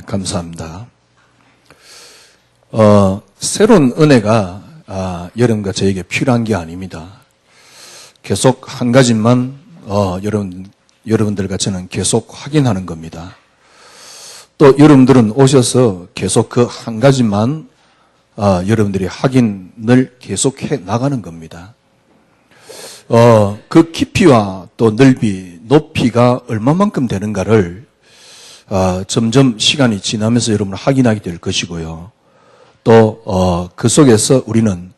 감사합니다. 새로운 은혜가 여러분과 저에게 필요한 게 아닙니다. 계속 한 가지만 여러분들과 저는 계속 확인하는 겁니다. 또 여러분들은 오셔서 계속 그 한 가지만 여러분들이 확인을 계속해 나가는 겁니다. 그 깊이와 또 넓이, 높이가 얼마만큼 되는가를 점점 시간이 지나면서 여러분은 확인하게 될 것이고요. 또 그 속에서 우리는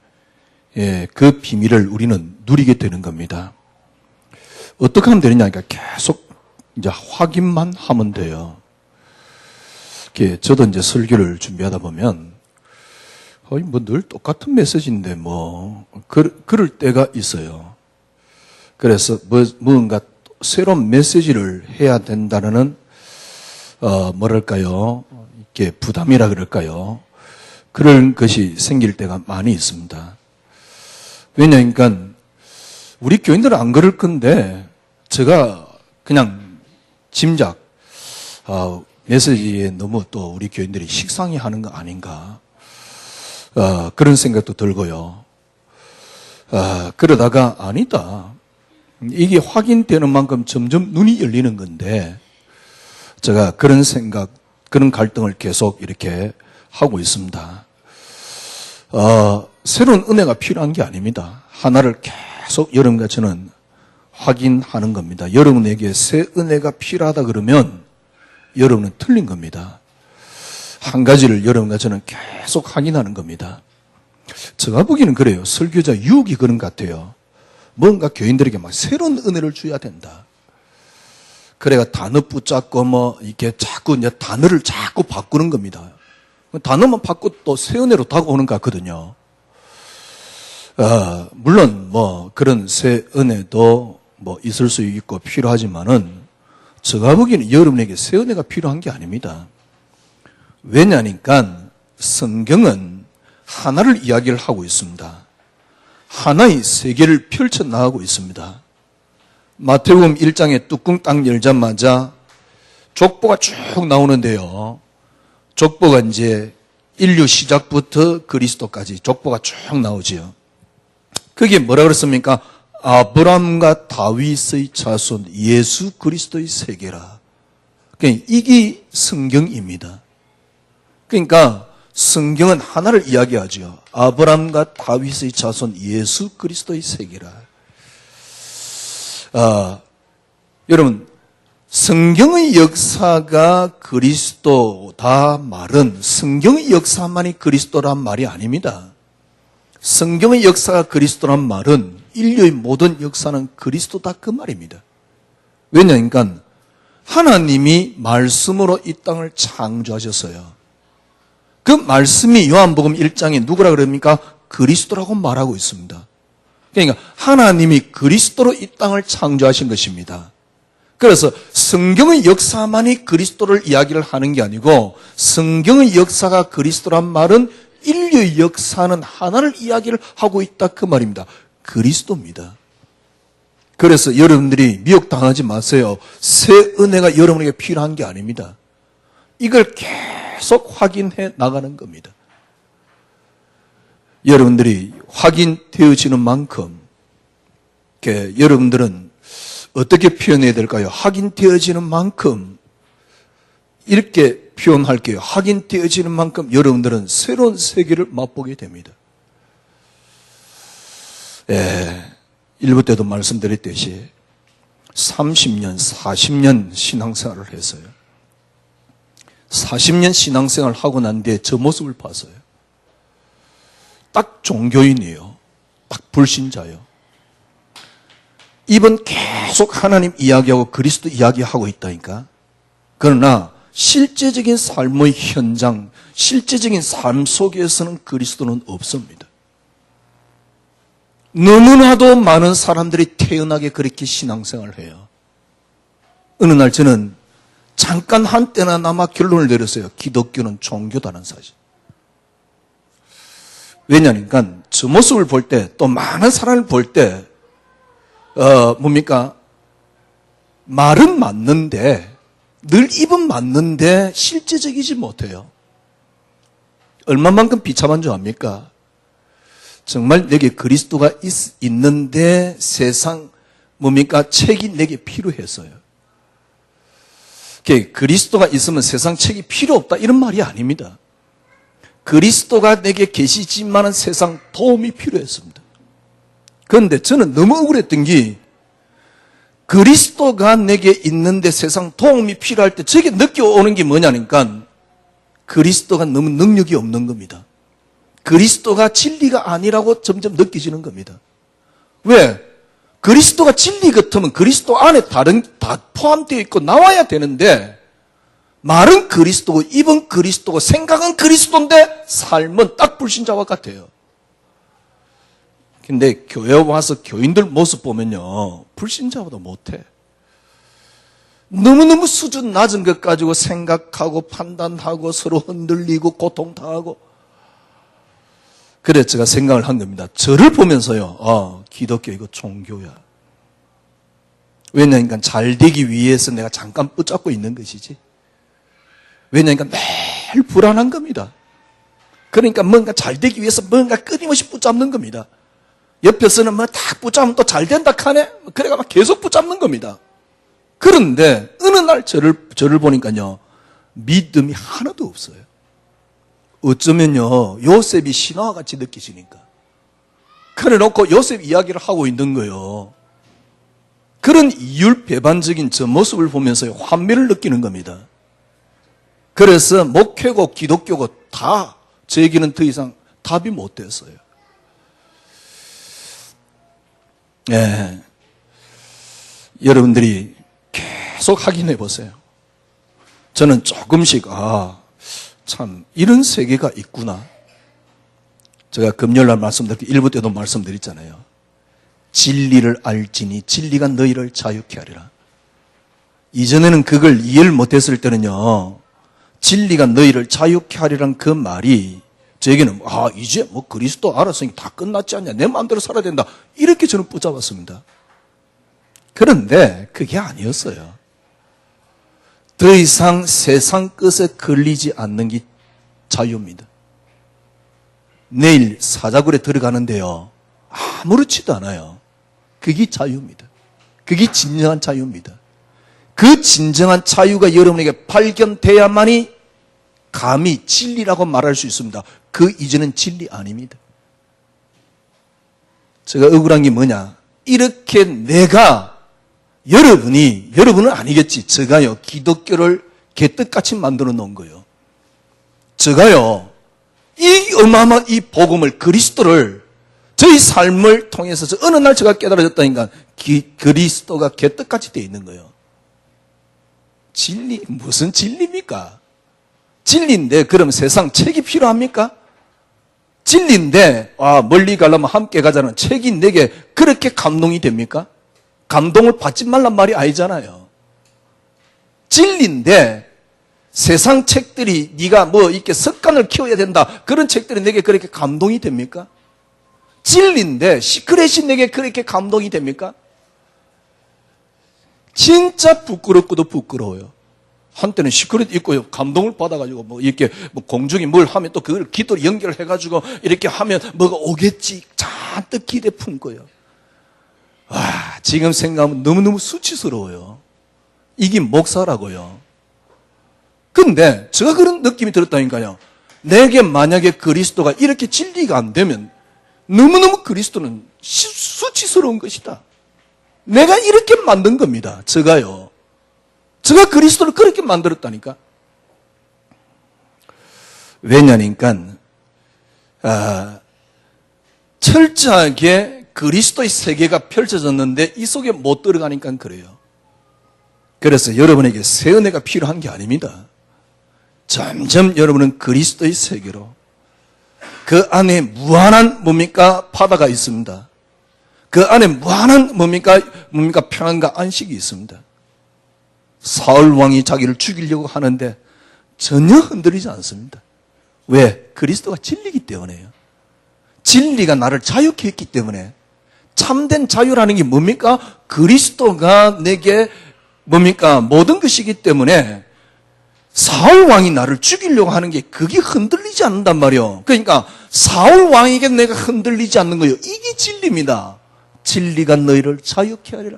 그 비밀을 우리는 누리게 되는 겁니다. 어떻게 하면 되느냐? 그러니까 계속 이제 확인만 하면 돼요. 저도 이제 설교를 준비하다 보면 뭐 늘 똑같은 메시지인데 그럴 때가 있어요. 그래서 뭔가 새로운 메시지를 해야 된다는 뭐랄까요? 이렇게 부담이라 그럴까요? 그런 것이 생길 때가 많이 있습니다. 왜냐니까 우리 교인들은 안 그럴 건데 제가 그냥 짐작 메시지에 너무 또 우리 교인들이 식상해 하는 거 아닌가 그런 생각도 들고요. 그러다가 아니다. 이게 확인되는 만큼 점점 눈이 열리는 건데 제가 그런 생각, 그런 갈등을 계속 이렇게 하고 있습니다. 새로운 은혜가 필요한 게 아닙니다. 하나를 계속 여러분과 저는 확인하는 겁니다. 여러분에게 새 은혜가 필요하다 그러면 여러분은 틀린 겁니다. 한 가지를 여러분과 저는 계속 확인하는 겁니다. 제가 보기에는 그래요. 설교자 유혹이 그런 것 같아요. 뭔가 교인들에게 막 새로운 은혜를 줘야 된다. 그래가 단어 붙잡고 이렇게 자꾸 이제 단어를 자꾸 바꾸는 겁니다. 단어만 바꾸고 또 새 은혜로 다가오는 것 같거든요. 물론 그런 새 은혜도 있을 수 있고 필요하지만은 제가 보기에는 여러분에게 새 은혜가 필요한 게 아닙니다. 왜냐니까 성경은 하나를 이야기를 하고 있습니다. 하나의 세계를 펼쳐나가고 있습니다. 마태복음 1장에 뚜껑 딱 열자마자 족보가 쭉 나오는데요. 족보가 이제 인류 시작부터 그리스도까지 족보가 쭉 나오지요. 그게 뭐라 그랬습니까? 아브람과 다윗의 자손 예수 그리스도의 세계라. 그러니까 이게 성경입니다. 그러니까 성경은 하나를 이야기하죠. 아브람과 다윗의 자손 예수 그리스도의 세계라. 여러분, 성경의 역사가 그리스도다 말은 성경의 역사만이 그리스도란 말이 아닙니다. 성경의 역사가 그리스도란 말은 인류의 모든 역사는 그리스도다 그 말입니다. 왜냐니까 하나님이 말씀으로 이 땅을 창조하셨어요. 그 말씀이 요한복음 1장에 누구라 그럽니까? 그리스도라고 말하고 있습니다. 그러니까 하나님이 그리스도로 이 땅을 창조하신 것입니다. 그래서 성경의 역사만이 그리스도를 이야기를 하는 게 아니고 성경의 역사가 그리스도란 말은 인류의 역사는 하나를 이야기를 하고 있다 그 말입니다. 그리스도입니다. 그래서 여러분들이 미혹당하지 마세요. 새 은혜가 여러분에게 필요한 게 아닙니다. 이걸 계속 확인해 나가는 겁니다. 여러분들이 확인되어지는 만큼 여러분들은 어떻게 표현해야 될까요? 확인되어지는 만큼 이렇게 표현할게요. 확인되어지는 만큼 여러분들은 새로운 세계를 맛보게 됩니다. 1부 때도 말씀드렸듯이 30년, 40년 신앙생활을 했어요. 40년 신앙생활을 하고 난 뒤에 저 모습을 봤어요. 딱 종교인이에요. 딱 불신자예요. 입은 계속 하나님 이야기하고 그리스도 이야기하고 있다니까. 그러나 실제적인 삶의 현장, 실제적인 삶 속에서는 그리스도는 없습니다. 너무나도 많은 사람들이 태연하게 그렇게 신앙생활을 해요. 어느 날 저는 잠깐 한때나마 결론을 내렸어요. 기독교는 종교다는 사실. 왜냐니까 저 모습을 볼 때 또 많은 사람을 볼 때 뭡니까? 말은 맞는데 늘 입은 맞는데 실제적이지 못해요. 얼마만큼 비참한 줄 압니까? 정말 내게 그리스도가 있는데 세상 뭡니까? 책이 내게 필요해서요. 그리스도가 있으면 세상 책이 필요 없다 이런 말이 아닙니다. 그리스도가 내게 계시지만은 세상 도움이 필요했습니다. 그런데 저는 너무 억울했던 게 그리스도가 내게 있는데 세상 도움이 필요할 때 저게 느껴오는 게 뭐냐니까 그리스도가 너무 능력이 없는 겁니다. 그리스도가 진리가 아니라고 점점 느껴지는 겁니다. 왜? 그리스도가 진리 같으면 그리스도 안에 다 포함되어 있고 나와야 되는데 말은 그리스도고 입은 그리스도고 생각은 그리스도인데 삶은 딱 불신자와 같아요. 근데 교회 와서 교인들 모습 보면요 불신자보다 못해. 너무너무 수준 낮은 것 가지고 생각하고 판단하고 서로 흔들리고 고통당하고. 그래서 제가 생각을 한 겁니다. 저를 보면서요 기독교 이거 종교야. 왜냐니까 잘 되기 위해서 내가 잠깐 붙잡고 있는 것이지. 왜냐니까 매일 불안한 겁니다. 그러니까 뭔가 잘 되기 위해서 뭔가 끊임없이 붙잡는 겁니다. 옆에서는 뭐 딱 붙잡으면 또 잘 된다 하네. 그래가 막 계속 붙잡는 겁니다. 그런데 어느 날 저를 보니까요 믿음이 하나도 없어요. 어쩌면요 요셉이 신화와 같이 느끼시니까. 그래 놓고 요셉 이야기를 하고 있는 거예요. 그런 이율배반적인 저 모습을 보면서 환멸을 느끼는 겁니다. 그래서 목회고 기독교고 다 저에게는 더 이상 답이 못 됐어요. 네. 여러분들이 계속 확인해 보세요. 저는 조금씩 참 이런 세계가 있구나. 제가 금요일날 말씀드렸고 1부 때도 말씀드렸잖아요. 진리를 알지니 진리가 너희를 자유케 하리라. 이전에는 그걸 이해를 못했을 때는요 진리가 너희를 자유케 하리란 그 말이 저에게는 이제 뭐 그리스도 알았으니 다 끝났지 않냐, 내 마음대로 살아야 된다, 이렇게 저는 붙잡았습니다. 그런데 그게 아니었어요. 더 이상 세상 끝에 걸리지 않는 게 자유입니다. 내일 사자굴에 들어가는데요 아무렇지도 않아요. 그게 자유입니다. 그게 진정한 자유입니다. 그 진정한 자유가 여러분에게 발견돼야만이 감히 진리라고 말할 수 있습니다. 그 이전은 진리 아닙니다. 제가 억울한 게 뭐냐, 이렇게 여러분은 아니겠지, 제가요 기독교를 개떡같이 만들어 놓은 거예요. 제가요 이 어마어마한 이 복음을, 그리스도를 저희 삶을 통해서 어느 날 제가 깨달아졌다니까 그리스도가 개떡같이 되어 있는 거예요. 진리, 무슨 진리입니까? 진리인데 그럼 세상 책이 필요합니까? 진리인데 멀리 가려면 함께 가자는 책이 내게 그렇게 감동이 됩니까? 감동을 받지 말란 말이 아니잖아요. 진리인데 세상 책들이 네가 뭐 이렇게 습관을 키워야 된다, 그런 책들이 내게 그렇게 감동이 됩니까? 진리인데 시크릿이 내게 그렇게 감동이 됩니까? 진짜 부끄럽고도 부끄러워요. 한때는 시크릿 읽고 감동을 받아가지고 뭐 이렇게 뭐 공중이 뭘 하면 또 그걸 기도로 연결해가지고 이렇게 하면 뭐가 오겠지 잔뜩 기대 품고요. 지금 생각하면 너무너무 수치스러워요. 이게 목사라고요. 근데 제가 그런 느낌이 들었다니까요. 내게 만약에 그리스도가 이렇게 진리가 안 되면 너무너무 그리스도는 수치스러운 것이다. 내가 이렇게 만든 겁니다. 제가 그리스도를 그렇게 만들었다니까. 왜냐니까 철저하게 그리스도의 세계가 펼쳐졌는데 이 속에 못 들어가니까 그래요. 그래서 여러분에게 새 은혜가 필요한 게 아닙니다. 점점 여러분은 그리스도의 세계로, 그 안에 무한한 바다가 있습니다. 그 안에 무한한 평안과 안식이 있습니다. 사울 왕이 자기를 죽이려고 하는데 전혀 흔들리지 않습니다. 왜? 그리스도가 진리이기 때문에요. 진리가 나를 자유케 했기 때문에. 참된 자유라는 게 뭡니까? 그리스도가 내게 뭡니까? 모든 것이기 때문에 사울 왕이 나를 죽이려고 하는 게 그게 흔들리지 않는단 말이요. 그러니까 사울 왕에게 내가 흔들리지 않는 거예요. 이게 진리입니다. 진리가 너희를 자유케 하리라.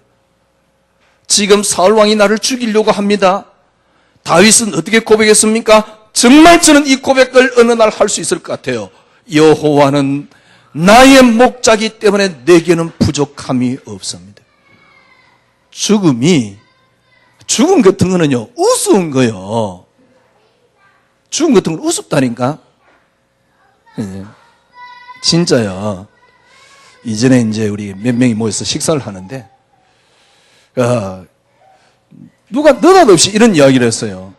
지금 사울 왕이 나를 죽이려고 합니다. 다윗은 어떻게 고백했습니까? 정말 저는 이 고백을 어느 날 할 수 있을 것 같아요. 여호와는 나의 목자기 때문에 내게는 부족함이 없습니다. 죽음 같은 거는요, 우스운 거요. 죽음 같은 건 우습다니까. 진짜요. 이전에 이제 우리 몇 명이 모여서 식사를 하는데, 누가 느닷없이 이런 이야기를 했어요.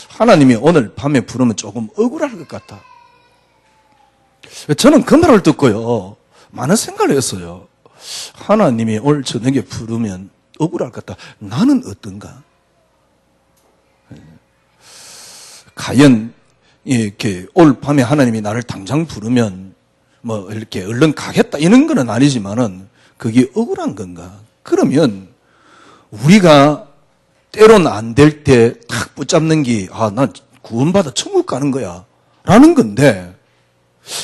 하나님이 오늘 밤에 부르면 조금 억울할 것 같다. 저는 그 말을 듣고요, 많은 생각을 했어요. 하나님이 오늘 저녁에 부르면 억울할 것 같다. 나는 어떤가? 과연 이렇게 올 밤에 하나님이 나를 당장 부르면 뭐 이렇게 얼른 가겠다 이런 건 아니지만은 그게 억울한 건가? 그러면 우리가 때론 안 될 때 탁 붙잡는 게 난 구원받아 천국 가는 거야 라는 건데,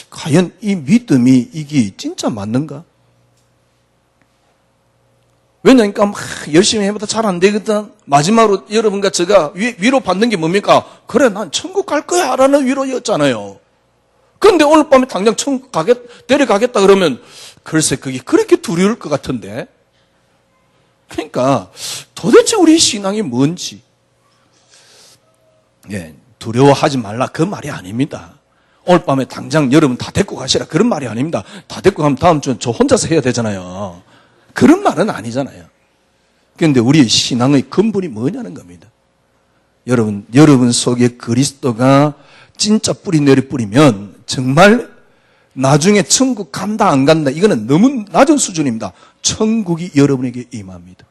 과연 이 믿음이 이게 진짜 맞는가? 왜냐니까 막 열심히 해봐도 잘 안 되거든. 마지막으로 여러분과 제가 위로 받는 게 뭡니까? 그래, 난 천국 갈 거야 라는 위로였잖아요. 그런데 오늘 밤에 당장 천국 데려가겠다 그러면 글쎄 그게 그렇게 두려울 것 같은데. 그러니까 도대체 우리 신앙이 뭔지, 두려워하지 말라 그 말이 아닙니다. 오늘 밤에 당장 여러분 다 데리고 가시라 그런 말이 아닙니다. 다 데리고 가면 다음 주는 저 혼자서 해야 되잖아요. 그런 말은 아니잖아요. 그런데 우리의 신앙의 근본이 뭐냐는 겁니다. 여러분 속에 그리스도가 진짜 뿌리 내리 뿌리면 정말 나중에 천국 간다 안 간다 이거는 너무 낮은 수준입니다. 천국이 여러분에게 임합니다.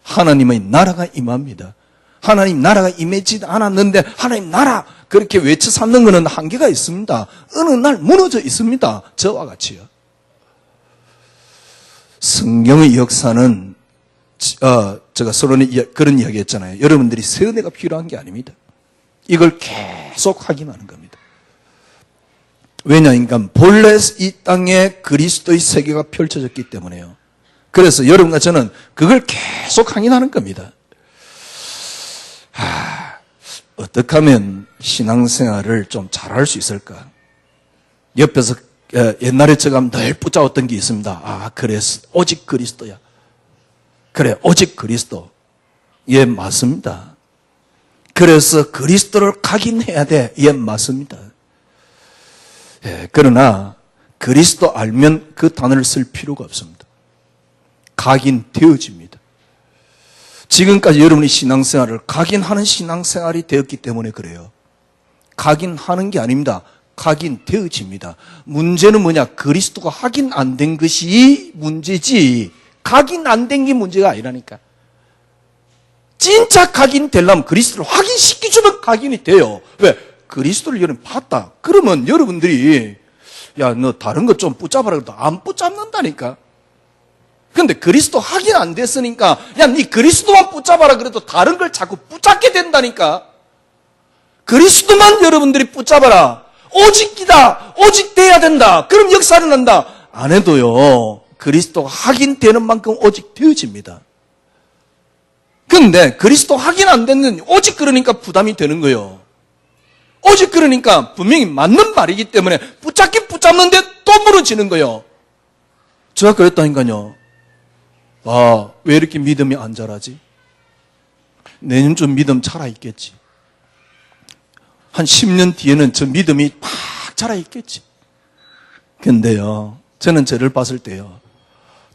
하나님의 나라가 임합니다. 하나님 나라가 임하지 않았는데 하나님 나라 그렇게 외쳐 삼는 것은 한계가 있습니다. 어느 날 무너져 있습니다. 저와 같이요. 성경의 역사는 제가 서론에 그런 이야기 했잖아요. 여러분들이 새 은혜가 필요한 게 아닙니다. 이걸 계속 확인하는 겁니다. 왜냐하니까 본래 이 땅에 그리스도의 세계가 펼쳐졌기 때문에요. 그래서 여러분과 저는 그걸 계속 확인하는 겁니다. 어떻게 하면 신앙생활을 좀 잘할 수 있을까? 옆에서 옛날에 제가 늘 붙잡았던 게 있습니다. 그래, 오직 그리스도야. 그래, 오직 그리스도. 예, 맞습니다. 그래서 그리스도를 각인해야 돼. 예, 맞습니다. 그러나 그리스도 알면 그 단어를 쓸 필요가 없습니다. 각인되어집니다. 지금까지 여러분이 신앙생활을 각인하는 신앙생활이 되었기 때문에 그래요. 각인하는 게 아닙니다. 각인되어집니다. 문제는 뭐냐? 그리스도가 확인 안 된 것이 문제지 각인 안 된 게 문제가 아니라니까. 진짜 각인되려면 그리스도를 확인시켜주면 각인이 돼요. 왜? 그리스도를 여러분 봤다. 그러면 여러분들이 너 다른 것 좀 붙잡아라 그래도 안 붙잡는다니까. 근데 그리스도 확인 안 됐으니까 네 그리스도만 붙잡아라 그래도 다른 걸 자꾸 붙잡게 된다니까. 그리스도만 여러분들이 붙잡아라. 오직이다. 오직 돼야 된다. 그럼 역사를 한다. 안 해도요. 그리스도가 확인되는 만큼 오직 되어집니다. 근데 그리스도 확인 안 됐는 오직 그러니까 부담이 되는 거예요. 오직 그러니까 분명히 맞는 말이기 때문에 붙잡긴 붙잡는데 또 무너지는 거예요. 제가 그랬다니까요. 왜 이렇게 믿음이 안 자라지? 내년쯤 믿음 자라있겠지. 한 10년 뒤에는 저 믿음이 팍 자라있겠지. 근데요, 저는 저를 봤을 때요,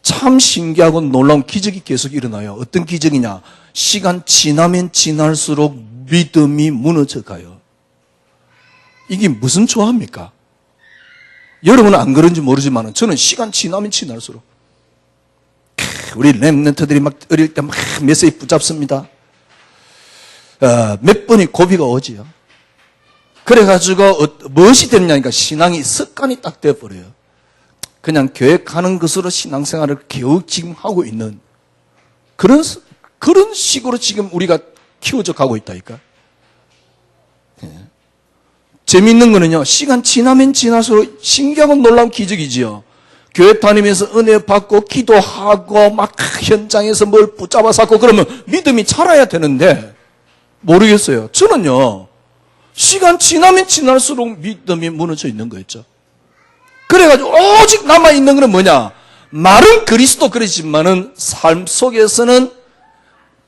참 신기하고 놀라운 기적이 계속 일어나요. 어떤 기적이냐? 시간 지나면 지날수록 믿음이 무너져 가요. 이게 무슨 조합입니까? 여러분은 안 그런지 모르지만 저는 시간 지나면 지날수록 우리 렘넌트들이 막 어릴 때 막 메시지 붙잡습니다. 몇 번이 고비가 오지요. 그래가지고 무엇이 됐냐니까 신앙이 습관이 딱 돼버려요. 그냥 교회 가는 것으로 신앙생활을 겨우 지금 하고 있는 그런 그런 식으로 지금 우리가 키워져 가고 있다니까. 예. 재미있는 거는요, 시간 지나면 지날수록 신기하고 놀라운 기적이지요. 교회 다니면서 은혜 받고 기도하고 막 현장에서 뭘 붙잡아서 하고 그러면 믿음이 자라야 되는데 모르겠어요. 저는요, 시간 지나면 지날수록 믿음이 무너져 있는 거였죠. 그래가지고 오직 남아있는 것은 뭐냐? 말은 그리스도 그러지만은 삶 속에서는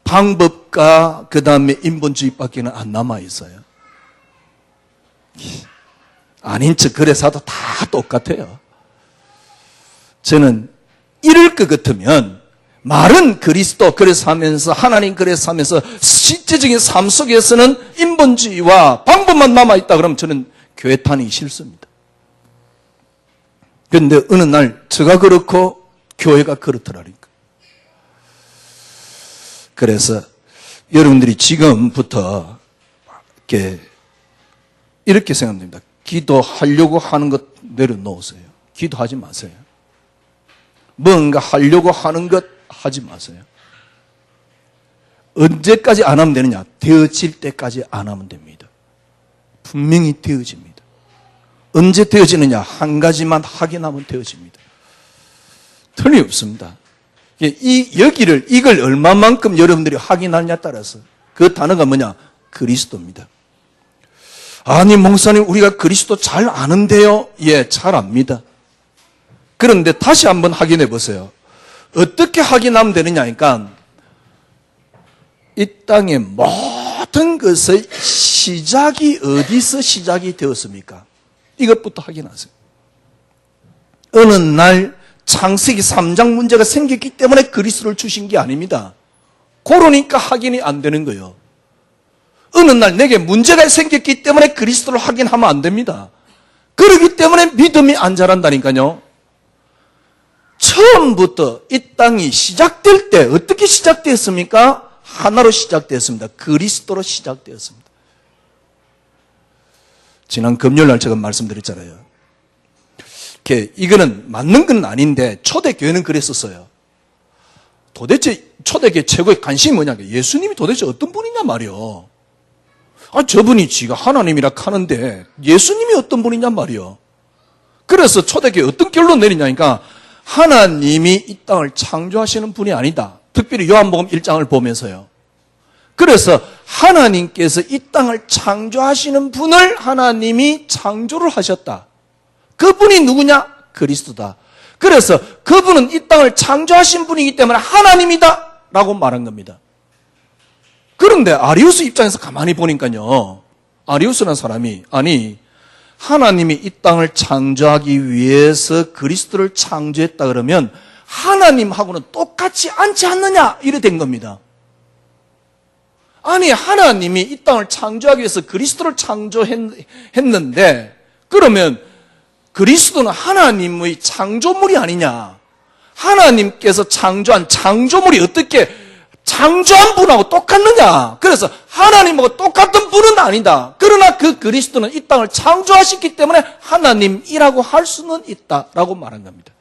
방법과 그 다음에 인본주의밖에는 안 남아있어요. 아닌 척 그래서 다 똑같아요. 저는 이럴 것 같으면 말은 그리스도 그래서 하면서 하나님 그래서 하면서 실제적인 삶 속에서는 인본주의와 방법만 남아있다 그러면 저는 교회 다니기 싫습니다. 그런데 어느 날 저가 그렇고 교회가 그렇더라니까. 그래서 여러분들이 지금부터 이렇게 생각합니다. 기도하려고 하는 것 내려놓으세요. 기도하지 마세요. 뭔가 하려고 하는 것 하지 마세요. 언제까지 안 하면 되느냐? 되어질 때까지 안 하면 됩니다. 분명히 되어집니다. 언제 되어지느냐? 한 가지만 확인하면 되어집니다. 틀림없습니다. 이걸 얼마만큼 여러분들이 확인하느냐에 따라서 그 단어가 뭐냐? 그리스도입니다. 아니, 목사님, 우리가 그리스도 잘 아는데요? 예, 잘 압니다. 그런데 다시 한번 확인해 보세요. 어떻게 확인하면 되느냐니까, 이 땅의 모든 것의 시작이 어디서 시작이 되었습니까? 이것부터 확인하세요. 어느 날 창세기 3장 문제가 생겼기 때문에 그리스도를 주신 게 아닙니다. 그러니까 확인이 안 되는 거예요. 어느 날 내게 문제가 생겼기 때문에 그리스도를 확인하면 안 됩니다. 그렇기 때문에 믿음이 안 자란다니까요. 처음부터 이 땅이 시작될 때 어떻게 시작되었습니까? 하나로 시작되었습니다. 그리스도로 시작되었습니다. 지난 금요일날 제가 말씀드렸잖아요. 이거는 맞는 건 아닌데 초대교회는 그랬었어요. 도대체 초대교회 최고의 관심이 뭐냐? 예수님이 도대체 어떤 분이냐 말이요. 저분이 지가 하나님이라 하는데 예수님이 어떤 분이냐 말이요. 그래서 초대교회 어떤 결론 내리냐니까 하나님이 이 땅을 창조하시는 분이 아니다. 특별히 요한복음 1장을 보면서요. 그래서 하나님께서 이 땅을 창조하시는 분을 하나님이 창조를 하셨다. 그분이 누구냐? 그리스도다. 그래서 그분은 이 땅을 창조하신 분이기 때문에 하나님이다 라고 말한 겁니다. 그런데 아리우스 입장에서 가만히 보니까요, 아리우스라는 사람이 하나님이 이 땅을 창조하기 위해서 그리스도를 창조했다 그러면 하나님하고는 똑같지 않지 않느냐 이래 된 겁니다. 하나님이 이 땅을 창조하기 위해서 그리스도를 창조했는데 그러면 그리스도는 하나님의 창조물이 아니냐? 하나님께서 창조한 창조물이 어떻게 창조한 분하고 똑같느냐? 그래서 하나님하고 똑같은 분은 아니다. 그러나 그 그리스도는 이 땅을 창조하셨기 때문에 하나님이라고 할 수는 있다라고 말한 겁니다.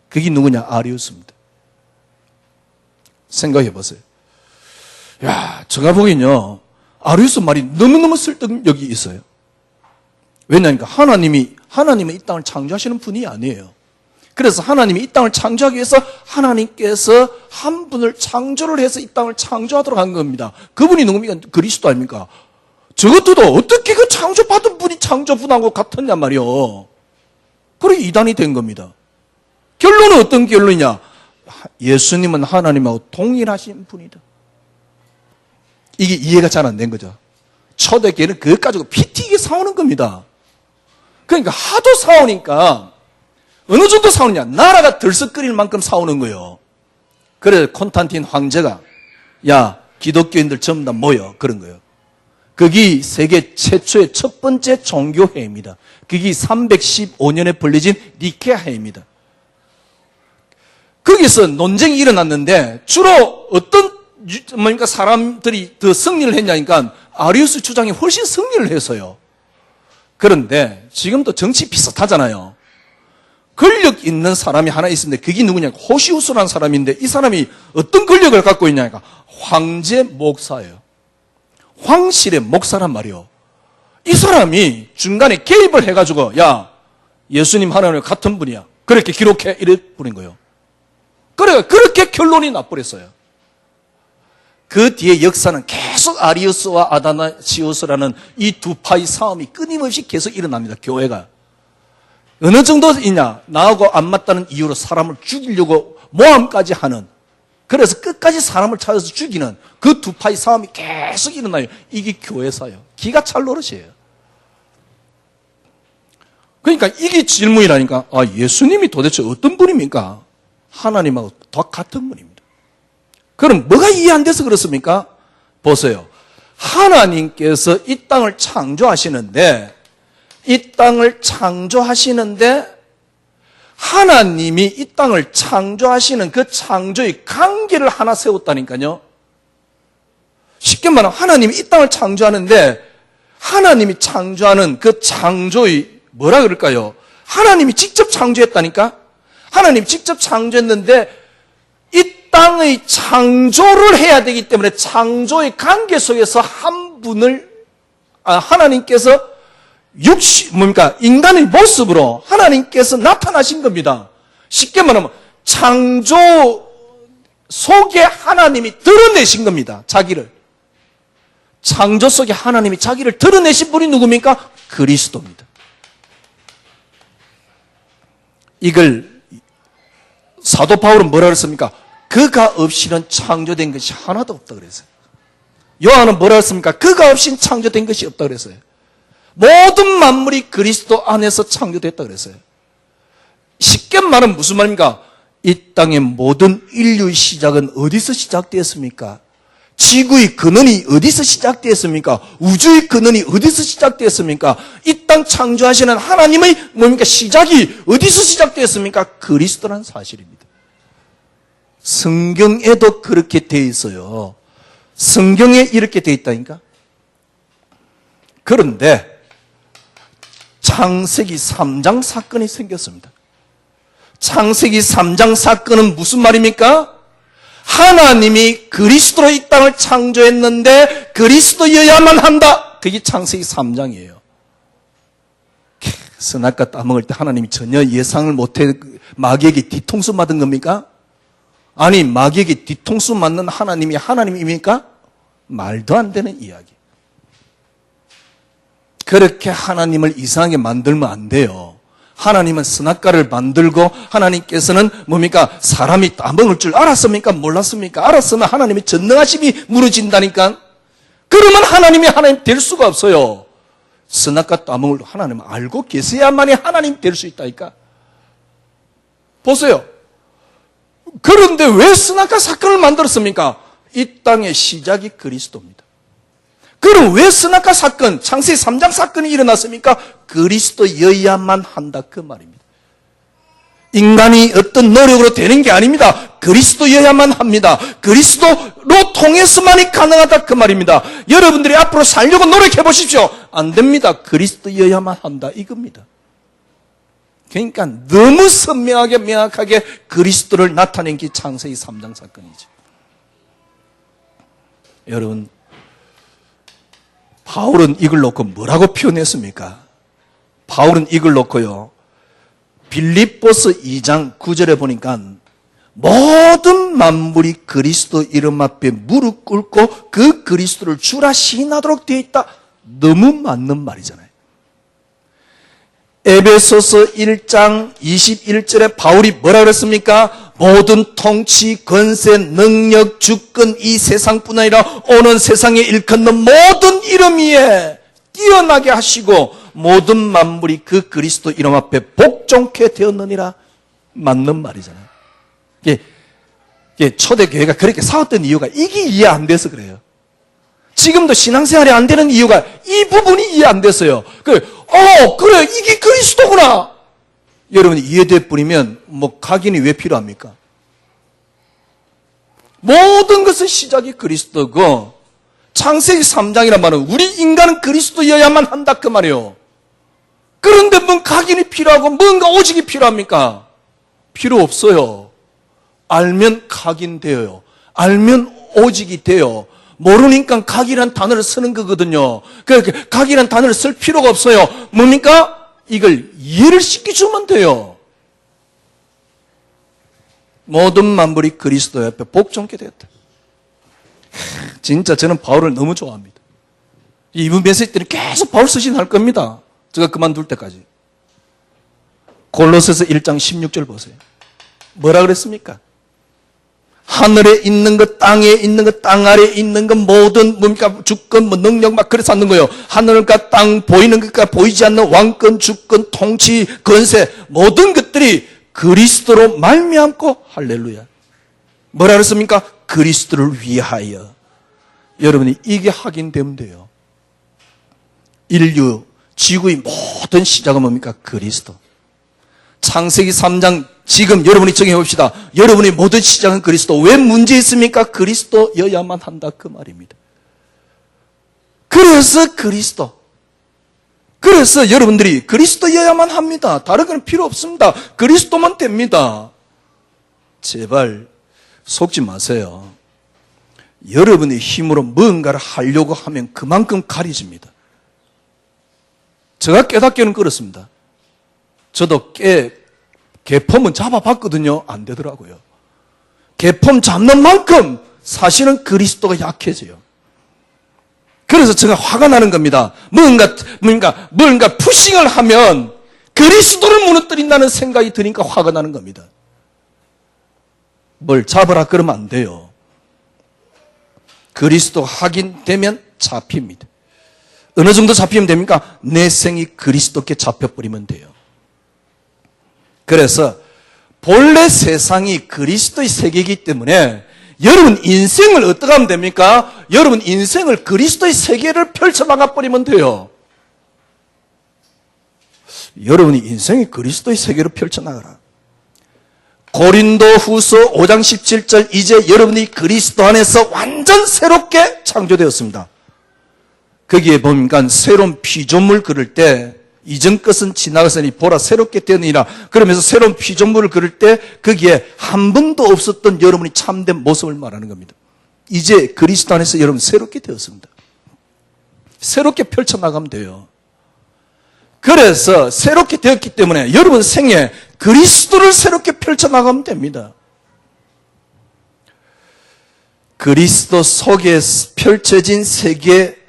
그게 누구냐? 아리우스입니다. 생각해 보세요. 제가 보기엔요, 아리우스 말이 너무너무 설득력이 있어요. 왜냐하니까 하나님은 이 땅을 창조하시는 분이 아니에요. 그래서 하나님이 이 땅을 창조하기 위해서 하나님께서 한 분을 창조를 해서 이 땅을 창조하도록 한 겁니다. 그분이 누굽니까? 그리스도 아닙니까? 저것도 어떻게 그 창조받은 분이 창조분하고 같았냐 말이요. 그래 이단이 된 겁니다. 결론은 어떤 결론이냐? 예수님은 하나님하고 동일하신 분이다. 이게 이해가 잘 안 된 거죠. 초대교회는 그것 가지고 피 튀기게 싸우는 겁니다. 그러니까 하도 싸우니까 어느 정도 싸우느냐? 나라가 들썩거릴 만큼 싸우는 거예요. 그래서 콘스탄틴 황제가 기독교인들 전부 다 모여 그런 거예요. 그게 세계 최초의 첫 번째 종교회의입니다. 그게 315년에 벌려진 니케아 회의입니다. 거기서 논쟁이 일어났는데 주로 어떤 사람들이 더 승리를 했냐니까 아리우스 주장이 훨씬 승리를 했어요. 그런데 지금도 정치 비슷하잖아요. 권력 있는 사람이 하나 있습니다. 그게 누구냐? 호시우스라는 사람인데 이 사람이 어떤 권력을 갖고 있냐니까 황제 목사예요. 황실의 목사란 말이요. 이 사람이 중간에 개입을 해가지고 야 예수님 하나님 같은 분이야. 그렇게 기록해 이래 버린 거예요. 그래 그렇게 결론이 나버렸어요. 그 뒤에 역사는 계속 아리우스와 아다나시우스라는 이 두 파의 싸움이 끊임없이 계속 일어납니다. 교회가 어느 정도 있냐? 나하고 안 맞다는 이유로 사람을 죽이려고 모함까지 하는, 그래서 끝까지 사람을 찾아서 죽이는 그 두 파의 싸움이 계속 일어나요. 이게 교회사예요. 기가 찰 노릇이에요. 그러니까 이게 질문이라니까. 아, 예수님이 도대체 어떤 분입니까? 하나님하고 같은 분입니다. 그럼 뭐가 이해 안 돼서 그렇습니까? 보세요. 하나님께서 이 땅을 창조하시는데 하나님이 이 땅을 창조하시는 그 창조의 관계를 하나 세웠다니까요. 쉽게 말하면 하나님이 이 땅을 창조하는데 하나님이 창조하는 그 창조의 뭐라 그럴까요? 하나님이 직접 창조했다니까? 하나님이 직접 창조했는데 이 땅의 창조를 해야 되기 때문에 창조의 관계 속에서 한 분을 하나님께서 인간의 모습으로 하나님께서 나타나신 겁니다. 쉽게 말하면 창조 속에 하나님이 드러내신 겁니다. 자기를. 창조 속에 하나님이 자기를 드러내신 분이 누굽니까? 그리스도입니다. 이걸 사도 바울은 뭐라 그랬습니까? 그가 없이는 창조된 것이 하나도 없다 그랬어요. 요한은 뭐라 그랬습니까? 그가 없이는 창조된 것이 없다 그랬어요. 모든 만물이 그리스도 안에서 창조됐다 그랬어요. 쉽게 말하면 무슨 말입니까? 이 땅의 모든 인류의 시작은 어디서 시작되었습니까? 지구의 근원이 어디서 시작되었습니까? 우주의 근원이 어디서 시작되었습니까? 이 땅 창조하시는 하나님의 뭡니까? 시작이 어디서 시작되었습니까? 그리스도라는 사실입니다. 성경에도 그렇게 되어 있어요. 성경에 이렇게 되어 있다니까? 그런데 창세기 3장 사건이 생겼습니다. 창세기 3장 사건은 무슨 말입니까? 하나님이 그리스도로 이 땅을 창조했는데 그리스도여야만 한다. 그게 창세기 3장이에요. 선악과 따먹을 때 하나님이 전혀 예상을 못해 마귀에게 뒤통수 맞은 겁니까? 아니, 마귀에게 뒤통수 맞는 하나님이 하나님입니까? 말도 안 되는 이야기. 그렇게 하나님을 이상하게 만들면 안 돼요. 하나님은 선악과를 만들고 하나님께서는 뭡니까? 사람이 따먹을 줄 알았습니까? 몰랐습니까? 알았으면 하나님의 전능하심이 무너진다니까. 그러면 하나님이 하나님 될 수가 없어요. 선악과 따먹을 하나님은 알고 계셔야만이 하나님 될 수 있다니까. 보세요. 그런데 왜 선악과 사건을 만들었습니까? 이 땅의 시작이 그리스도입니다. 그럼 왜 선악과 사건, 창세기 3장 사건이 일어났습니까? 그리스도여야만 한다 그 말입니다. 인간이 어떤 노력으로 되는 게 아닙니다. 그리스도여야만 합니다. 그리스도로 통해서만이 가능하다 그 말입니다. 여러분들이 앞으로 살려고 노력해 보십시오. 안 됩니다. 그리스도여야만 한다 이겁니다. 그러니까 너무 선명하게 명확하게 그리스도를 나타낸 게 창세기 3장 사건이죠. 여러분, 바울은 이걸 놓고 뭐라고 표현했습니까? 바울은 이걸 놓고요. 빌립보서 2장 9절에 보니까 모든 만물이 그리스도 이름 앞에 무릎 꿇고 그 그리스도를 주라 시인하도록 되어 있다. 너무 맞는 말이잖아요. 에베소서 1장 21절에 바울이 뭐라 그랬습니까? 모든 통치, 권세, 능력, 주권 이 세상뿐 아니라 오는 세상에 일컫는 모든 이름 위에 뛰어나게 하시고 모든 만물이 그 그리스도 이름 앞에 복종케 되었느니라. 맞는 말이잖아요. 이게 초대교회가 그렇게 싸웠던 이유가 이게 이해 안 돼서 그래요. 지금도 신앙생활이 안 되는 이유가 이 부분이 이해 안 됐어요. 그래, 이게 그리스도구나. 여러분이 이해될 뿐이면 각인이 왜 필요합니까? 모든 것의 시작이 그리스도고 창세기 3장이란 말은 우리 인간은 그리스도여야만 한다 그 말이에요. 그런데 뭔 각인이 필요하고 뭔가 오직이 필요합니까? 필요 없어요. 알면 각인되어요. 알면 오직이 돼요. 모르니까 각이란 단어를 쓰는 거거든요. 그러니까 각이란 단어를 쓸 필요가 없어요. 뭡니까? 이걸 이해를 시켜주면 돼요. 모든 만물이 그리스도 옆에 복종케 되었다. 진짜 저는 바울을 너무 좋아합니다. 이분 메시지 때는 계속 바울 쓰신 할 겁니다. 제가 그만둘 때까지. 골로새서 1장 16절 보세요. 뭐라 그랬습니까? 하늘에 있는 것, 땅에 있는 것, 땅 아래에 있는 것, 모든 뭡니까? 주권, 능력 막 그래서 하는 거예요. 하늘과 땅, 보이는 것과 보이지 않는 왕권, 주권, 통치, 권세, 모든 것들이 그리스도로 말미암고 할렐루야. 뭐라 그랬습니까? 그리스도를 위하여. 여러분이 이게 확인되면 돼요. 인류, 지구의 모든 시작은 뭡니까? 그리스도. 창세기 3장 지금 여러분이 정해 봅시다. 여러분의 모든 시작은 그리스도. 왜 문제 있습니까? 그리스도여야만 한다 그 말입니다. 그래서 그리스도. 그래서 여러분들이 그리스도여야만 합니다. 다른 건 필요 없습니다. 그리스도만 됩니다. 제발 속지 마세요. 여러분의 힘으로 뭔가를 하려고 하면 그만큼 가려집니다. 제가 깨닫기는 그렇습니다. 저도 개폼은 잡아봤거든요. 안 되더라고요. 개폼 잡는 만큼 사실은 그리스도가 약해져요. 그래서 제가 화가 나는 겁니다. 뭔가 푸싱을 하면 그리스도를 무너뜨린다는 생각이 드니까 화가 나는 겁니다. 뭘 잡으라 그러면 안 돼요. 그리스도 확인되면 잡힙니다. 어느 정도 잡히면 됩니까? 내 생이 그리스도께 잡혀버리면 돼요. 그래서 본래 세상이 그리스도의 세계이기 때문에 여러분 인생을 어떻게 하면 됩니까? 여러분 인생을 그리스도의 세계를 펼쳐나가 버리면 돼요. 여러분이 인생이 그리스도의 세계로 펼쳐나가라. 고린도 후서 5장 17절 이제 여러분이 그리스도 안에서 완전 새롭게 창조되었습니다. 거기에 보니까 새로운 피조물 그릴 때 이전 것은 지나갔으니 보라 새롭게 되느니라. 그러면서 새로운 피조물을 그릴 때 거기에 한 번도 없었던 여러분이 참된 모습을 말하는 겁니다. 이제 그리스도 안에서 여러분 새롭게 되었습니다. 새롭게 펼쳐나가면 돼요. 그래서 새롭게 되었기 때문에 여러분 생에 그리스도를 새롭게 펼쳐나가면 됩니다. 그리스도 속에 펼쳐진 세계,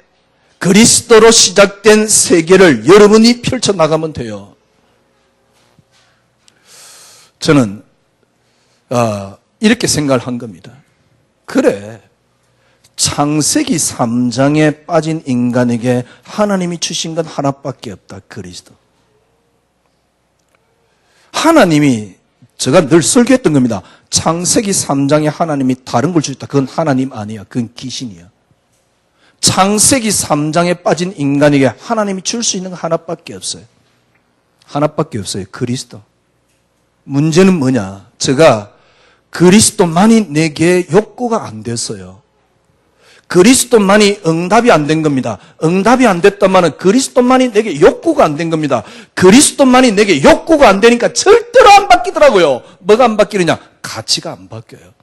그리스도로 시작된 세계를 여러분이 펼쳐나가면 돼요. 저는 이렇게 생각을 한 겁니다. 그래, 창세기 3장에 빠진 인간에게 하나님이 주신 건 하나밖에 없다. 그리스도. 하나님이, 제가 늘 설교했던 겁니다. 창세기 3장에 하나님이 다른 걸 주셨다. 그건 하나님 아니야. 그건 귀신이야. 창세기 3장에 빠진 인간에게 하나님이 줄 수 있는 건 하나밖에 없어요. 하나밖에 없어요. 그리스도. 문제는 뭐냐? 제가 그리스도만이 내게 욕구가 안 됐어요. 그리스도만이 응답이 안 된 겁니다. 응답이 안 됐다면 그리스도만이 내게 욕구가 안 된 겁니다. 그리스도만이 내게 욕구가 안 되니까 절대로 안 바뀌더라고요. 뭐가 안 바뀌느냐? 가치가 안 바뀌어요.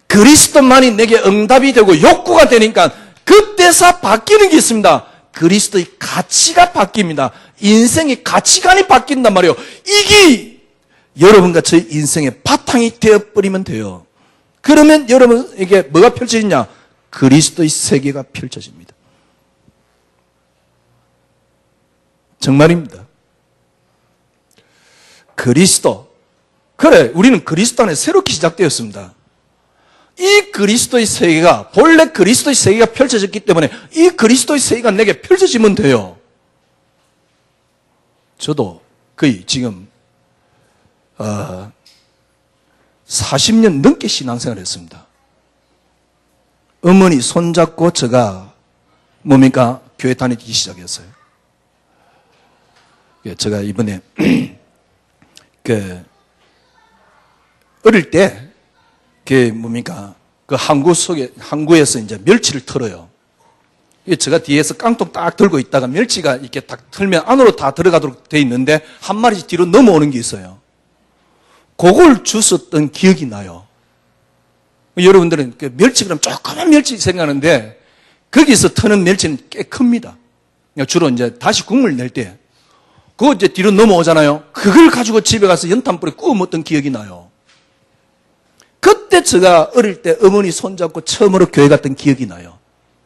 그리스도만이 내게 응답이 되고 욕구가 되니까 그때서 바뀌는 게 있습니다. 그리스도의 가치가 바뀝니다. 인생의 가치관이 바뀐단 말이에요. 이게 여러분과 저의 인생의 바탕이 되어버리면 돼요. 그러면 여러분에게 뭐가 펼쳐지냐? 그리스도의 세계가 펼쳐집니다. 정말입니다. 그리스도. 그래, 우리는 그리스도 안에 새롭게 시작되었습니다. 이 그리스도의 세계가, 본래 그리스도의 세계가 펼쳐졌기 때문에 이 그리스도의 세계가 내게 펼쳐지면 돼요. 저도 거의 지금 40년 넘게 신앙생활을 했습니다. 어머니 손잡고 제가 뭡니까? 교회 다니기 시작했어요. 제가 이번에 어릴 때 항구에서 이제 멸치를 털어요. 제가 뒤에서 깡통 딱 들고 있다가 멸치가 이렇게 딱 털면 안으로 다 들어가도록 돼 있는데 한 마리씩 뒤로 넘어오는 게 있어요. 그걸 주웠던 기억이 나요. 여러분들은 그 멸치 그럼 조그만 멸치 생각하는데 거기서 트는 멸치는 꽤 큽니다. 주로 이제 다시 국물 낼 때 그거 이제 뒤로 넘어오잖아요. 그걸 가지고 집에 가서 연탄불에 구워 먹던 기억이 나요. 그때 제가 어릴 때 어머니 손잡고 처음으로 교회 갔던 기억이 나요.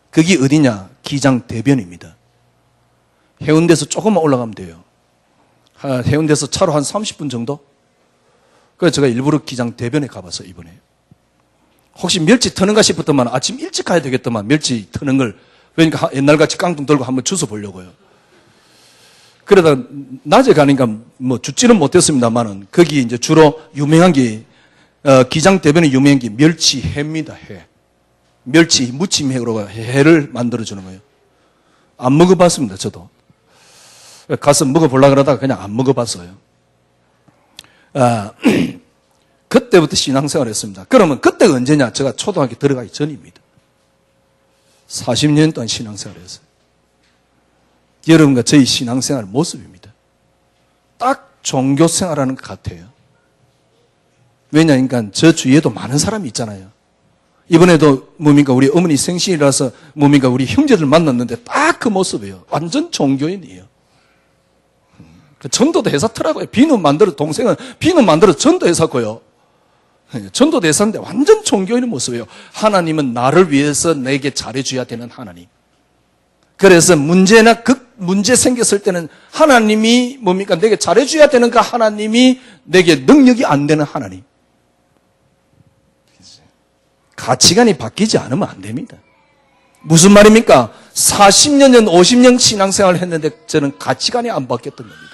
그게 어디냐? 기장 대변입니다. 해운대에서 조금만 올라가면 돼요. 해운대에서 차로 한 30분 정도? 그래서 제가 일부러 기장 대변에 가봤어요, 이번에. 혹시 멸치 트는가 싶었더만 아침 일찍 가야 되겠더만 멸치 트는 걸 그러니까 옛날같이 깡통 들고 한번 주워 보려고요. 그러다 낮에 가니까 뭐 죽지는 못했습니다만은 거기 이제 주로 유명한 게 기장 대변에 유명한 게 멸치회입니다. 회. 멸치 무침회로 회를 만들어주는 거예요. 안 먹어봤습니다. 저도 가서 먹어보려고 그러다가 그냥 안 먹어봤어요. 그때부터 신앙생활을 했습니다. 그러면 그때가 언제냐? 제가 초등학교 들어가기 전입니다. 40년 동안 신앙생활을 했어요. 여러분과 저희 신앙생활 모습입니다. 딱 종교생활하는 것 같아요. 왜냐니까 저 주위에도 많은 사람이 있잖아요. 이번에도 뭡니까 우리 어머니 생신이라서 뭡니까 우리 형제들 만났는데 딱 그 모습이에요. 완전 종교인이에요. 전도도 회사더라고요. 비누 만들어 동생은 비누 만들어 전도회사고요. 전도대사인데 완전 종교인의 모습이에요. 하나님은 나를 위해서 내게 잘해줘야 되는 하나님. 그래서 문제 생겼을 때는 하나님이 뭡니까? 내게 잘해줘야 되는가? 하나님이 내게 능력이 안 되는 하나님. 가치관이 바뀌지 않으면 안 됩니다. 무슨 말입니까? 40년, 50년 신앙생활을 했는데 저는 가치관이 안 바뀌었던 겁니다.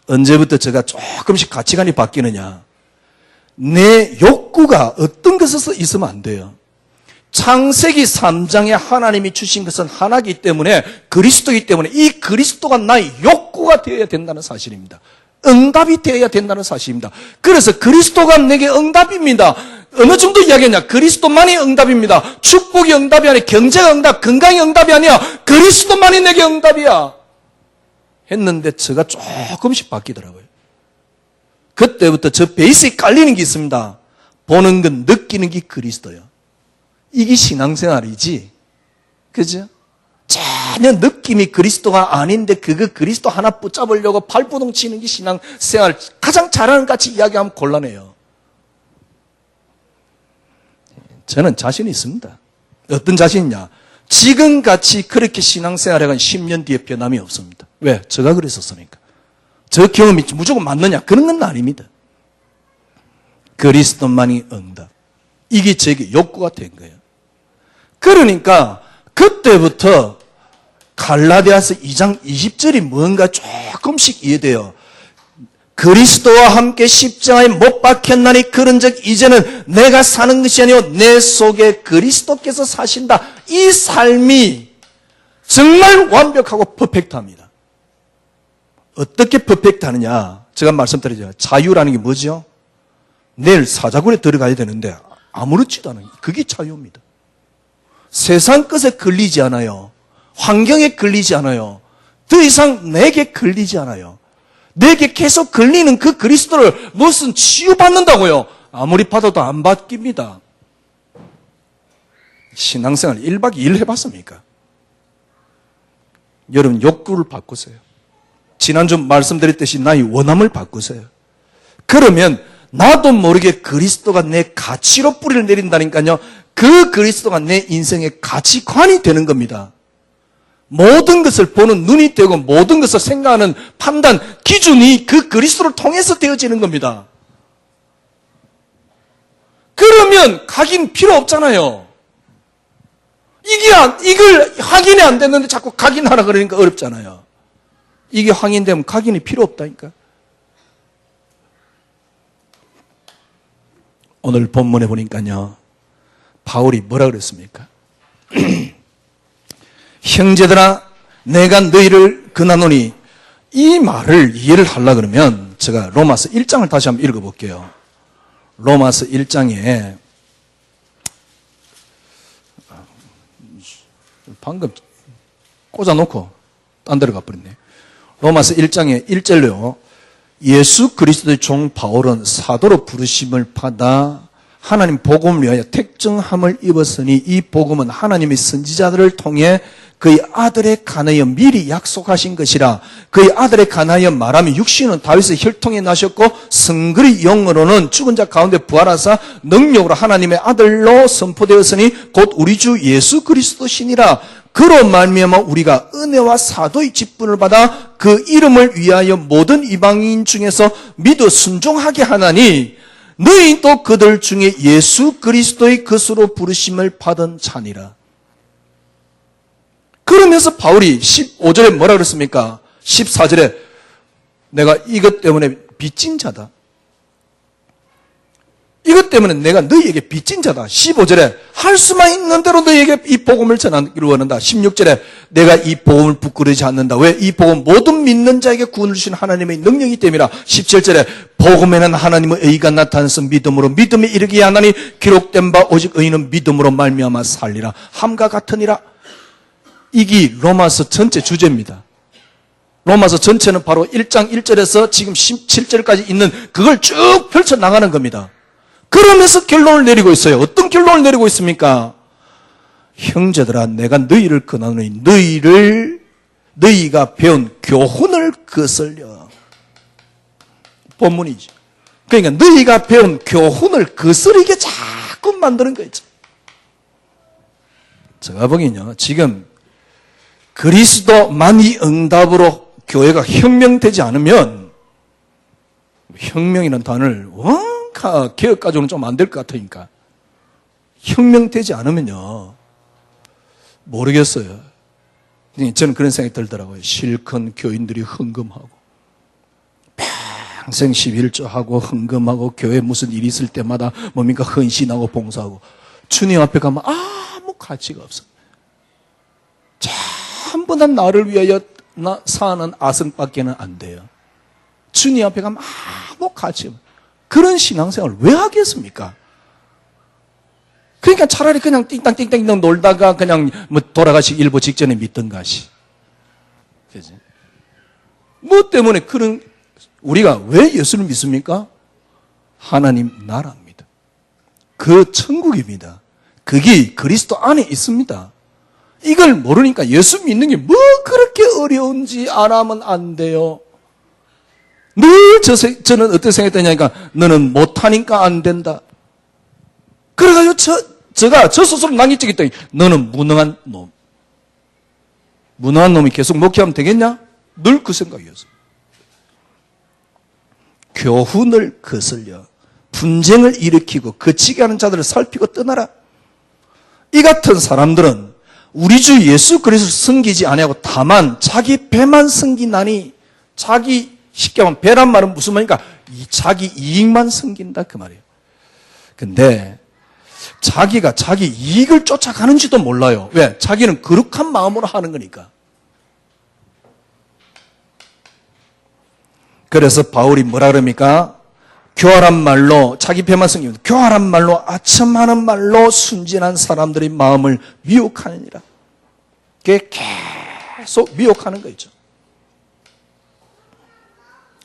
언제부터 제가 조금씩 가치관이 바뀌느냐? 내 욕구가 어떤 것에서 있으면 안 돼요. 창세기 3장에 하나님이 주신 것은 하나이기 때문에 그리스도이기 때문에 이 그리스도가 나의 욕구가 되어야 된다는 사실입니다. 응답이 되어야 된다는 사실입니다. 그래서 그리스도가 내게 응답입니다. 어느 정도 이야기했냐? 그리스도만이 응답입니다. 축복이 응답이 아니야. 경제가 응답, 건강이 응답이 아니야. 그리스도만이 내게 응답이야. 했는데 제가 조금씩 바뀌더라고요. 그때부터 저 베이스에 깔리는 게 있습니다. 보는 건 느끼는 게 그리스도예요. 이게 신앙생활이지. 그죠? 전혀 느낌이 그리스도가 아닌데 그거 그리스도 하나 붙잡으려고 발버둥 치는 게 신앙생활 가장 잘하는 것 같이 이야기하면 곤란해요. 저는 자신이 있습니다. 어떤 자신이냐? 지금같이 그렇게 신앙생활해간 10년 뒤에 변함이 없습니다. 왜? 제가 그랬었으니까. 저 경험이 무조건 맞느냐? 그런 건 아닙니다. 그리스도만이 응답. 이게 제게 욕구가 된 거예요. 그러니까 그때부터 갈라디아서 2장 20절이 뭔가 조금씩 이해돼요. 그리스도와 함께 십자가에 못 박혔나니 그런즉 이제는 내가 사는 것이 아니요 내 속에 그리스도께서 사신다. 이 삶이 정말 완벽하고 퍼펙트합니다. 어떻게 퍼펙트하느냐? 제가 말씀드리죠. 자유라는 게 뭐죠? 내일 사자굴에 들어가야 되는데 아무렇지도 않아요. 그게 자유입니다. 세상 것에 걸리지 않아요. 환경에 걸리지 않아요. 더 이상 내게 걸리지 않아요. 내게 계속 걸리는 그 그리스도를 무슨 치유받는다고요? 아무리 받아도 안 바뀝니다. 신앙생활 1박 2일 해봤습니까? 여러분 욕구를 바꾸세요. 지난주 말씀드렸듯이 나의 원함을 바꾸세요. 그러면 나도 모르게 그리스도가 내 가치로 뿌리를 내린다니까요. 그 그리스도가 내 인생의 가치관이 되는 겁니다. 모든 것을 보는 눈이 되고 모든 것을 생각하는 판단, 기준이 그 그리스도를 통해서 되어지는 겁니다. 그러면 각인 필요 없잖아요. 이걸 확인이 안 됐는데 자꾸 각인하라 그러니까 어렵잖아요. 이게 확인되면 각인이 필요 없다니까. 오늘 본문에 보니까요. 바울이 뭐라 그랬습니까? 형제들아 내가 너희를 권하노니 이 말을 이해를 하려고 그러면 제가 로마서 1장을 다시 한번 읽어볼게요. 로마서 1장에 방금 꽂아놓고 딴 데로 가버렸네. 로마서 1장에 1절로요. 예수 그리스도의 종 바울은 사도로 부르심을 받아 하나님 복음을 위하여 택정함을 입었으니 이 복음은 하나님의 선지자들을 통해 그의 아들에 관하여 미리 약속하신 것이라. 그의 아들에 관하여 말하면 육신은 다윗의 혈통에 나셨고 성글의 영으로는 죽은 자 가운데 부활하사 능력으로 하나님의 아들로 선포되었으니 곧 우리 주 예수 그리스도시니라. 그로 말미암아 우리가 은혜와 사도의 직분을 받아 그 이름을 위하여 모든 이방인 중에서 믿어 순종하게 하나니 너희 또 그들 중에 예수 그리스도의 것으로 부르심을 받은 자니라. 그러면서 바울이 15절에 뭐라 그랬습니까? 14절에 내가 이것 때문에 빚진 자다. 이것 때문에 내가 너희에게 빚진 자다. 15절에 할 수만 있는 대로 너희에게 이 복음을 전하기를 원한다. 16절에 내가 이 복음을 부끄러지 않는다. 왜? 이 복음 모든 믿는 자에게 구원을 주신 하나님의 능력이기 때문이라. 17절에 복음에는 하나님의 의가 나타나서 믿음으로 믿음에 이르게 하나니 기록된 바 오직 의인은 믿음으로 말미암아 살리라. 함과 같으니라. 이게 로마서 전체 주제입니다. 로마서 전체는 바로 1장 1절에서 지금 17절까지 있는 그걸 쭉 펼쳐나가는 겁니다. 그러면서 결론을 내리고 있어요. 어떤 결론을 내리고 있습니까? 형제들아 내가 너희를 권하노니 너희가 배운 교훈을 거슬려. 본문이지. 그러니까 너희가 배운 교훈을 거스르게 자꾸 만드는 거죠. 제가 보기엔요, 지금 그리스도만이 응답으로 교회가 혁명되지 않으면, 혁명이라는 단어를 원카 개혁 가지고는 좀 안 될 것 같으니까, 혁명되지 않으면요 모르겠어요. 저는 그런 생각이 들더라고요. 실컷 교인들이 헌금하고 평생 11조하고 헌금하고 교회 무슨 일이 있을 때마다 뭡니까 헌신하고 봉사하고 주님 앞에 가면 아무 가치가 없어요. 전부 다 나를 위하여 사는 아승밖에는 안 돼요. 주님 앞에 가면 아무 가치 없어요. 그런 신앙생활을 왜 하겠습니까? 그러니까 차라리 그냥 띵땅띵땅 놀다가 그냥 뭐 돌아가시기 일보 직전에 믿던가시. 그지? 뭐 때문에 우리가 왜 예수를 믿습니까? 하나님 나라입니다. 그 천국입니다. 그게 그리스도 안에 있습니다. 이걸 모르니까 예수 믿는 게 뭐 그렇게 어려운지 알아면 안 돼요. 늘 저는 어떻게 생각했냐니까 너는 못하니까 안 된다. 그래가지고 저 스스로 난리치겠더니 너는 무능한 놈. 무능한 놈이 계속 목회하면 되겠냐? 늘 그 생각이었어요. 교훈을 거슬려 분쟁을 일으키고 거치게 하는 자들을 살피고 떠나라. 이 같은 사람들은 우리 주 예수 그리스도를 섬기지 아니하고 다만 자기 배만 섬긴다니. 자기 쉽게 말하면 배란 말은 무슨 말입니까? 자기 이익만 섬긴다 그 말이에요. 근데 자기가 자기 이익을 쫓아가는지도 몰라요. 왜? 자기는 거룩한 마음으로 하는 거니까. 그래서 바울이 뭐라 그럽니까? 교활한 말로 자기 배만 섬기면 교활한 말로 아첨하는 말로 순진한 사람들의 마음을 미혹하느니라. 그게 계속 미혹하는 거 있죠.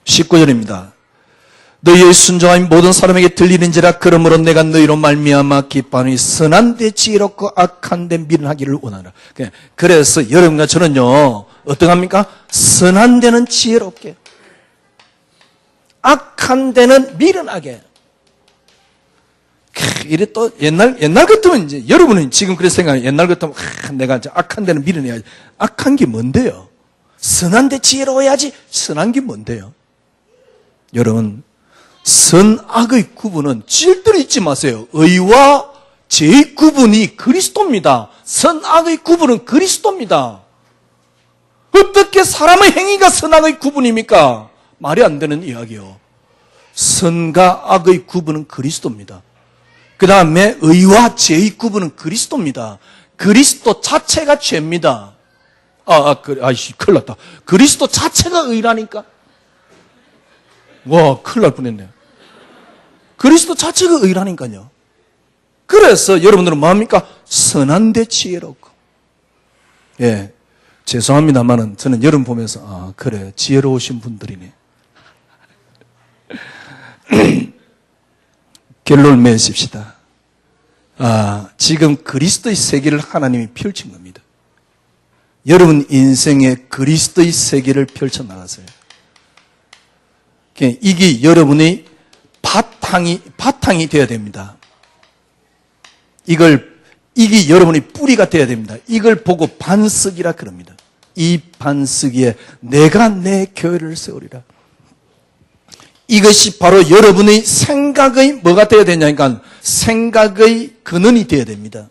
19절입니다. 너희의 순종함이 모든 사람에게 들리는지라. 그러므로 내가 너희로 말미암아 기뻐하니 선한 데 지혜롭고 악한 데 미련하기를 원하노라. 그래서 여러분과 저는요 어떡합니까? 선한 데는 지혜롭게, 악한 데는 미련하게. 이래 또 옛날 같으면 이제 여러분은 지금 그렇게 생각해요. 옛날 같으면 내가 이제 악한 데는 미련해야지. 악한 게 뭔데요? 선한 데 지혜로워야지. 선한 게 뭔데요? 여러분, 선악의 구분은 절대로 잊지 마세요. 의와 죄의 구분이 그리스도입니다. 선악의 구분은 그리스도입니다. 어떻게 사람의 행위가 선악의 구분입니까? 말이 안 되는 이야기요. 선과 악의 구분은 그리스도입니다. 그 다음에 의와 죄의 구분은 그리스도입니다. 그리스도 자체가 죄입니다. 큰일 났다. 그리스도 자체가 의라니까? 와, 큰일 날 뻔했네요. 그리스도 자체가 의라니까요. 그래서 여러분들은 뭐합니까? 선한 데 지혜롭고. 예, 죄송합니다만은 저는 여러분 보면서 그래, 지혜로우신 분들이네. 결론을 맺읍시다. 지금 그리스도의 세계를 하나님이 펼친 겁니다. 여러분 인생에 그리스도의 세계를 펼쳐나가세요. 이게 여러분의 바탕이 되어야 됩니다. 이게 여러분의 뿌리가 되어야 됩니다. 이걸 보고 반석이라 그럽니다. 이 반석에 내가 내 교회를 세우리라. 이것이 바로 여러분의 생각의 뭐가 되어야 되냐니까 생각의 근원이 되어야 됩니다.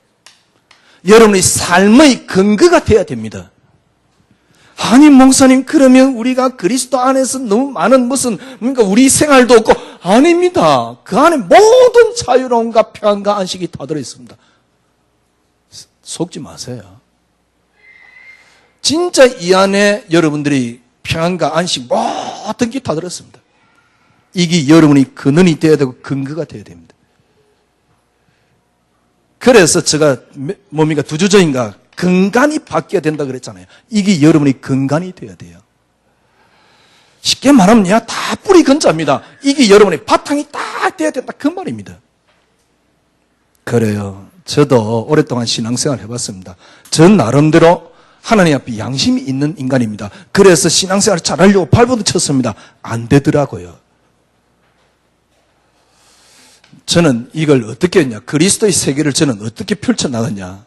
여러분의 삶의 근거가 되어야 됩니다. 아니 목사님 그러면 우리가 그리스도 안에서 너무 많은 그러니까 우리 생활도 없고 아닙니다. 그 안에 모든 자유로움과 평안과 안식이 다 들어있습니다. 속지 마세요. 진짜 이 안에 여러분들이 평안과 안식 모든 게 다 들었습니다. 이게 여러분이 근원이 되어야 되고 근거가 되어야 됩니다. 그래서 제가 뭡니까 2주 전인가 근간이 바뀌어야 된다 그랬잖아요. 이게 여러분이 근간이 되어야 돼요. 쉽게 말하면 다 뿌리 근자입니다. 이게 여러분의 바탕이 딱 되어야 된다 그 말입니다. 그래요. 저도 오랫동안 신앙생활 해봤습니다. 전 나름대로 하나님 앞에 양심이 있는 인간입니다. 그래서 신앙생활을 잘하려고 발버둥 쳤습니다. 안 되더라고요. 저는 이걸 어떻게 했냐. 그리스도의 세계를 저는 어떻게 펼쳐나갔냐.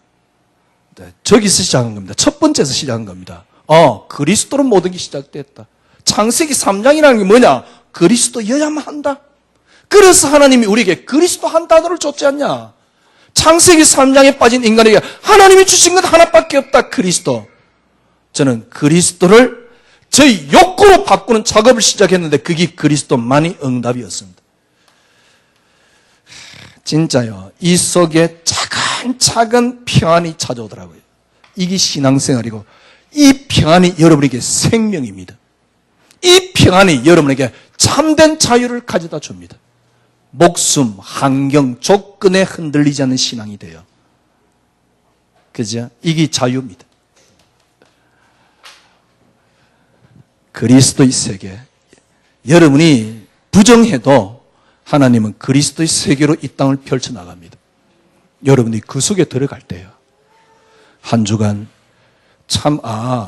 저기서 시작한 겁니다. 첫 번째에서 시작한 겁니다. 그리스도로 모든 게 시작됐다. 창세기 3장이라는 게 뭐냐. 그리스도여야만 한다. 그래서 하나님이 우리에게 그리스도 한 단어를 줬지 않냐. 창세기 3장에 빠진 인간에게 하나님이 주신 것 하나밖에 없다. 그리스도. 저는 그리스도를 저희 욕구로 바꾸는 작업을 시작했는데 그게 그리스도만이 응답이었습니다. 진짜요. 이 속에 차근차근 평안이 찾아오더라고요. 이게 신앙생활이고 이 평안이 여러분에게 생명입니다. 이 평안이 여러분에게 참된 자유를 가져다 줍니다. 목숨, 환경, 조건에 흔들리지 않는 신앙이 돼요. 그죠? 이게 자유입니다. 그리스도의 세계. 여러분이 부정해도 하나님은 그리스도의 세계로 이 땅을 펼쳐나갑니다. 여러분이 그 속에 들어갈 때요. 한 주간 참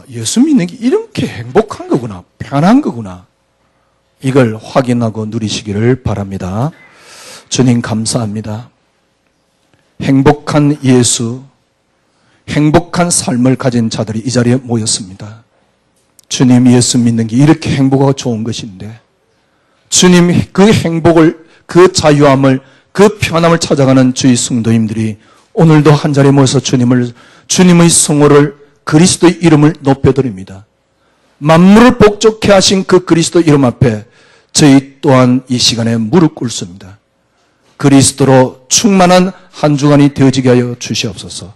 예수 믿는 게 이렇게 행복한 거구나. 편한 거구나. 이걸 확인하고 누리시기를 바랍니다. 주님 감사합니다. 행복한 예수, 행복한 삶을 가진 자들이 이 자리에 모였습니다. 주님 예수 믿는 게 이렇게 행복하고 좋은 것인데 주님 그 행복을, 그 자유함을, 그 편함을 찾아가는 주의 성도님들이 오늘도 한 자리에 모여서 주님의 성호를 그리스도의 이름을 높여드립니다. 만물을 복종케 하신 그 그리스도 이름 앞에 저희 또한 이 시간에 무릎 꿇습니다. 그리스도로 충만한 한 주간이 되어지게 하여 주시옵소서.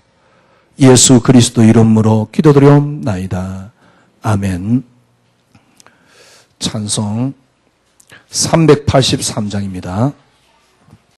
예수 그리스도 이름으로 기도드리옵나이다. 아멘. 찬송 383장입니다.